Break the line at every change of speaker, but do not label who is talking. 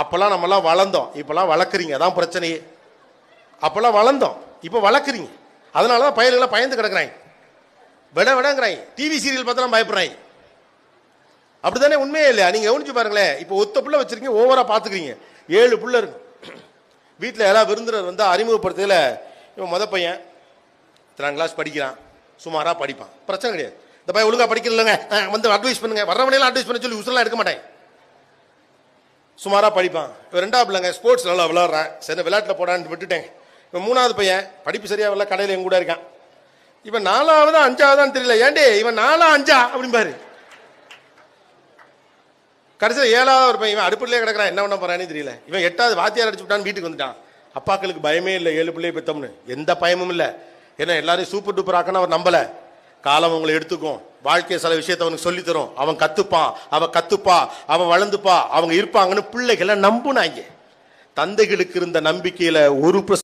அப்பெல்லாம் நம்மலாம் வளர்ந்தோம், இப்பெல்லாம் வளர்க்குறீங்க, அதான் பிரச்சனையே. அப்பெல்லாம் வளர்ந்தோம், இப்போ வளர்க்குறீங்க. அதனால தான் பயல்களை பயந்து கிடக்குறாங்க, விடங்கிறாங்க. டிவி சீரியல் பார்த்தாலும் பயப்படுறாங்க. அப்படித்தானே? உண்மையே இல்லையா? நீங்க கவனிச்சு பாருங்களேன். இப்போ ஒத்த புள்ள வச்சிருக்கீங்க, ஓவரா பாத்துக்கிறீங்க. 7 புள்ள இருக்கு வீட்டில். யாராவது விருந்தினர் வந்து அறிமுகப்படுத்தல, இவன் மொத பையன் 3ஆம் கிளாஸ் படிக்கிறான், சுமாரா படிப்பான், பிரச்சனை கிடையாது. இந்த பையன் ஒழுங்கா படிக்கலங்க, வந்து அட்வைஸ் பண்ணுங்க, வர்றவனையெல்லாம் அட்வைஸ் பண்ண சொல்லி உசுரெல்லாம் எடுக்க மாட்டேன், சுமாரா படிப்பான். இவன் 2ஆவது பிள்ளைங்க, ஸ்போர்ட்ஸ் நல்லா விளாட்றான், சரி விளையாட்டில் போடான்னு விட்டுட்டேன். இவன் 3ஆவது பையன், படிப்பு சரியா வரல, கடையில் எங்க கூட இருக்கான். இவன் 4ஆவதா 5ஆவதான்னு தெரியல, ஏண்டே இவன் 4ஆ 5ஆ அப்படிம்பாரு. கடைசியில் 7ஆவது ஒரு பையன், இவன் அடுப்புலேயே கிடக்கிறான், என்ன பண்ண போறான்னு தெரியல. இவன் 8ஆவது வாத்தியார் அடிச்சு விட்டான்னு வீட்டுக்கு வந்துட்டான். அப்பாக்களுக்கு பயமே இல்லை, 7 பிள்ளையை பெத்தோம்னு, எந்த பயமும் இல்லை. ஏன்னா எல்லாரையும் சூப்பர் டூப்பர் ஆக்கணும் அவர் நம்பல. காலம் உங்களை எடுத்துக்கும், வாழ்க்கை சில விஷயத்தை அவனுக்கு சொல்லி தரும், அவன் கத்துப்பான், அவன் கத்துப்பா, அவன் வளர்ந்துப்பா, அவங்க இருப்பாங்கன்னு பிள்ளைகளை நம்புனாங்க. தந்தைகளுக்கு இருந்த நம்பிக்கையில 1%